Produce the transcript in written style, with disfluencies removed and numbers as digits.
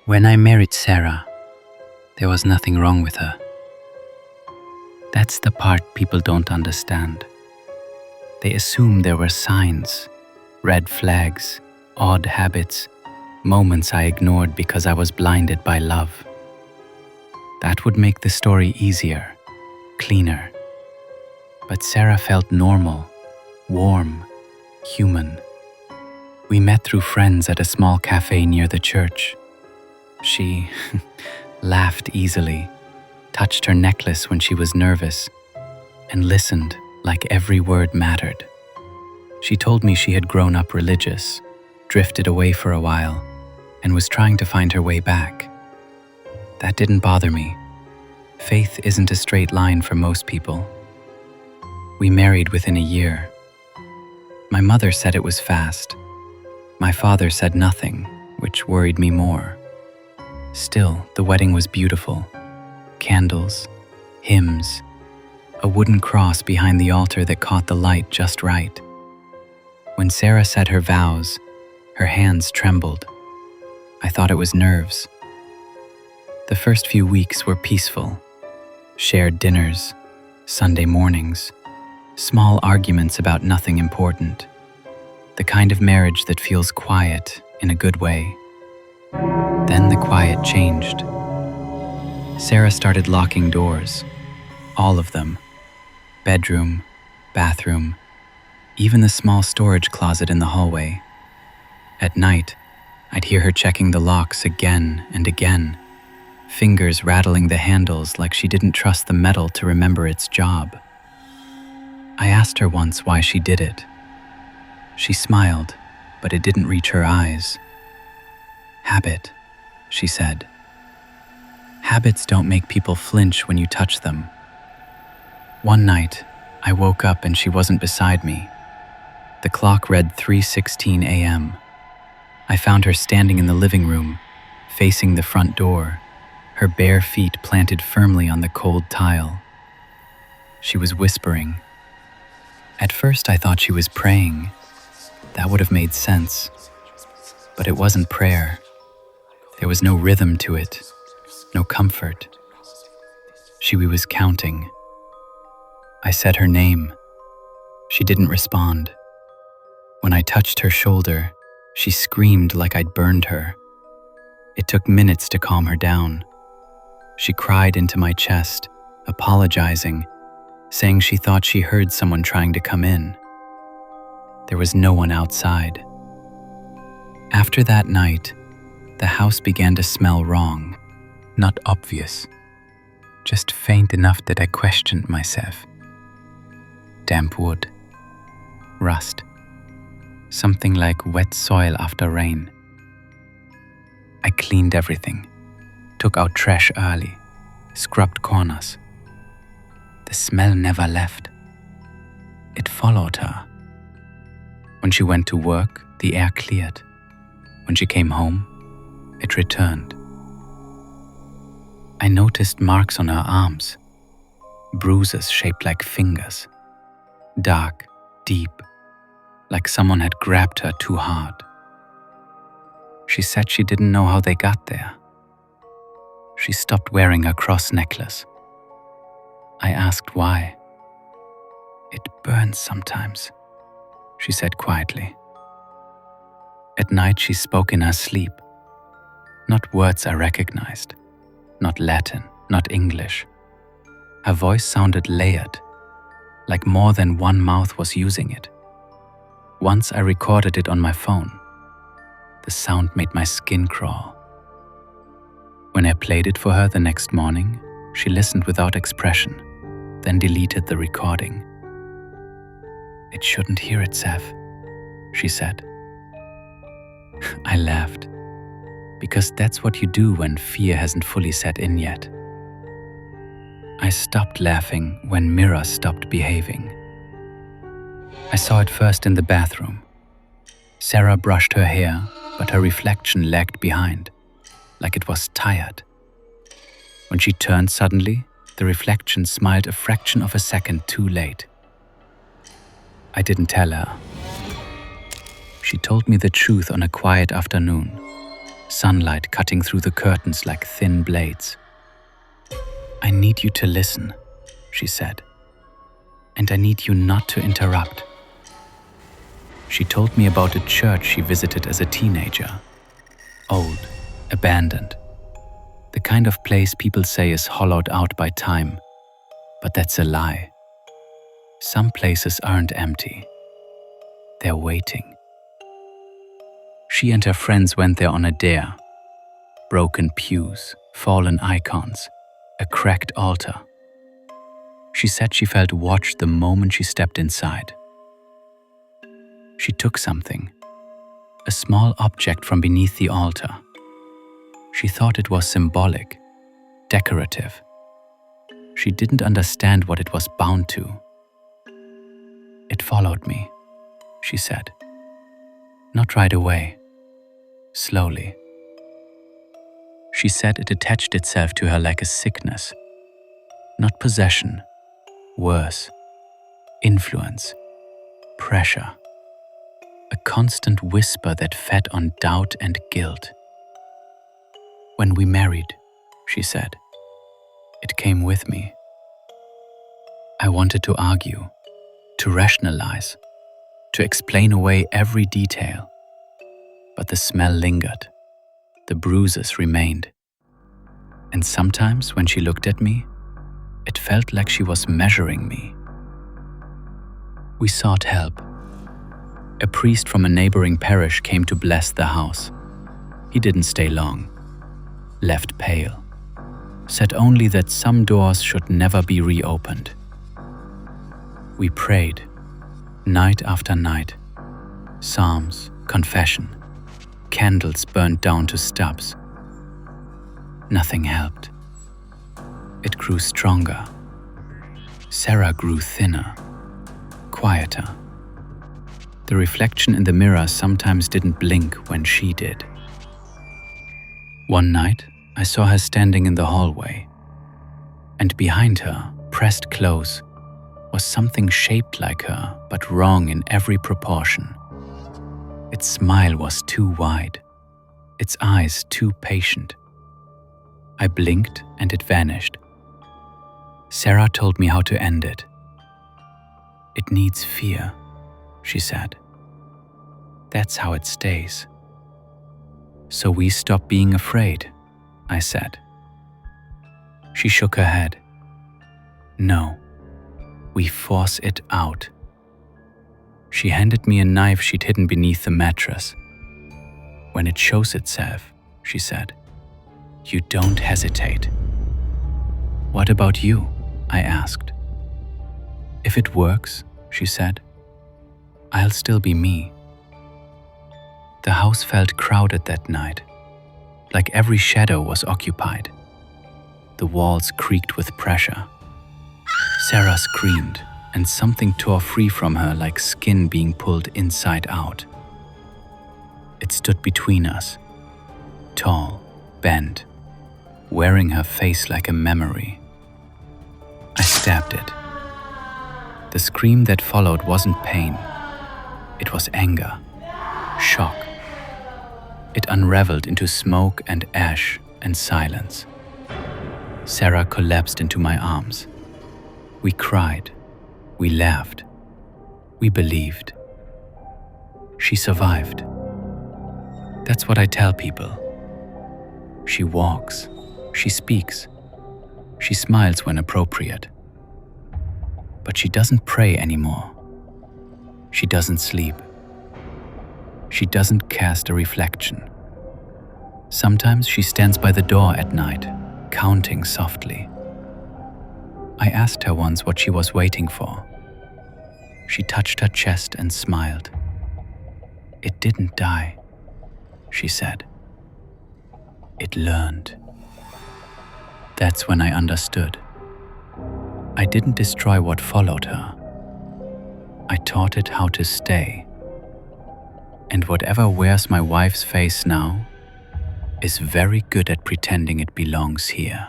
When I married Sarah, there was nothing wrong with her. That's the part people don't understand. They assume there were signs, red flags, odd habits, moments I ignored because I was blinded by love. That would make the story easier, cleaner. But Sarah felt normal, warm, human. We met through friends at a small cafe near the church. She laughed easily, touched her necklace when she was nervous, and listened like every word mattered. She told me she had grown up religious, drifted away for a while, and was trying to find her way back. That didn't bother me. Faith isn't a straight line for most people. We married within a year. My mother said it was fast. My father said nothing, which worried me more. Still, the wedding was beautiful. Candles, hymns, a wooden cross behind the altar that caught the light just right. When Sarah said her vows, her hands trembled. I thought it was nerves. The first few weeks were peaceful. Shared dinners, Sunday mornings, small arguments about nothing important. The kind of marriage that feels quiet in a good way. Then the quiet changed. Sarah started locking doors, all of them. Bedroom, bathroom, even the small storage closet in the hallway. At night, I'd hear her checking the locks again and again, fingers rattling the handles like she didn't trust the metal to remember its job. I asked her once why she did it. She smiled, but it didn't reach her eyes. Habit, she said. Habits don't make people flinch when you touch them. One night, I woke up and she wasn't beside me. The clock read 3:16 a.m. I found her standing in the living room, facing the front door, her bare feet planted firmly on the cold tile. She was whispering. At first, I thought she was praying. That would have made sense. But it wasn't prayer. There was no rhythm to it, no comfort. She was counting. I said her name. She didn't respond. When I touched her shoulder, she screamed like I'd burned her. It took minutes to calm her down. She cried into my chest, apologizing, saying she thought she heard someone trying to come in. There was no one outside. After that night, the house began to smell wrong. Not obvious, just faint enough that I questioned myself. Damp wood, rust, something like wet soil after rain. I cleaned everything, took out trash early, scrubbed corners. The smell never left. It followed her. When she went to work, the air cleared. When she came home, it returned. I noticed marks on her arms, bruises shaped like fingers, dark, deep, like someone had grabbed her too hard. She said she didn't know how they got there. She stopped wearing her cross necklace. I asked why. It burns sometimes, she said quietly. At night she spoke in her sleep. Not words I recognized, not Latin, not English. Her voice sounded layered, like more than one mouth was using it. Once I recorded it on my phone. The sound made my skin crawl. When I played it for her the next morning, she listened without expression, then deleted the recording. It shouldn't hear itself, she said. I laughed, because that's what you do when fear hasn't fully set in yet. I stopped laughing when Mira stopped behaving. I saw it first in the bathroom. Sarah brushed her hair, but her reflection lagged behind, like it was tired. When she turned suddenly, the reflection smiled a fraction of a second too late. I didn't tell her. She told me the truth on a quiet afternoon, sunlight cutting through the curtains like thin blades. "I need you to listen," she said, "and I need you not to interrupt." She told me about a church she visited as a teenager. Old, abandoned. The kind of place people say is hollowed out by time, but that's a lie. Some places aren't empty. They're waiting. She and her friends went there on a dare. Broken pews, fallen icons, a cracked altar. She said she felt watched the moment she stepped inside. She took something, a small object from beneath the altar. She thought it was symbolic, decorative. She didn't understand what it was bound to. "It followed me," she said. "Not right away, slowly." She said it attached itself to her like a sickness. Not possession, worse, influence, pressure. A constant whisper that fed on doubt and guilt. "When we married," she said, "it came with me. I wanted to argue, to rationalize, to explain away every detail. But the smell lingered. The bruises remained. And sometimes when she looked at me, it felt like she was measuring me." We sought help. A priest from a neighboring parish came to bless the house. He didn't stay long. Left pale. Said only that some doors should never be reopened. We prayed, night after night. Psalms, confession. Candles burned down to stubs. Nothing helped. It grew stronger. Sarah grew thinner, quieter. The reflection in the mirror sometimes didn't blink when she did. One night, I saw her standing in the hallway, and behind her, pressed close, was something shaped like her but wrong in every proportion. Its smile was too wide, its eyes too patient. I blinked and it vanished. Sarah told me how to end it. "It needs fear," she said. "That's how it stays." "So we stop being afraid," I said. She shook her head. "No, we force it out." She handed me a knife she'd hidden beneath the mattress. "When it shows itself," she said, "you don't hesitate." "What about you?" I asked. "If it works," she said, "I'll still be me." The house felt crowded that night, like every shadow was occupied. The walls creaked with pressure. Sarah screamed, and something tore free from her like skin being pulled inside out. It stood between us, tall, bent, wearing her face like a memory. I stabbed it. The scream that followed wasn't pain. It was anger, shock. It unraveled into smoke and ash and silence. Sarah collapsed into my arms. We cried. We laughed. We believed. She survived. That's what I tell people. She walks. She speaks. She smiles when appropriate. But she doesn't pray anymore. She doesn't sleep. She doesn't cast a reflection. Sometimes she stands by the door at night, counting softly. I asked her once what she was waiting for. She touched her chest and smiled. "It didn't die," she said. "It learned." That's when I understood. I didn't destroy what followed her. I taught it how to stay. And whatever wears my wife's face now is very good at pretending it belongs here.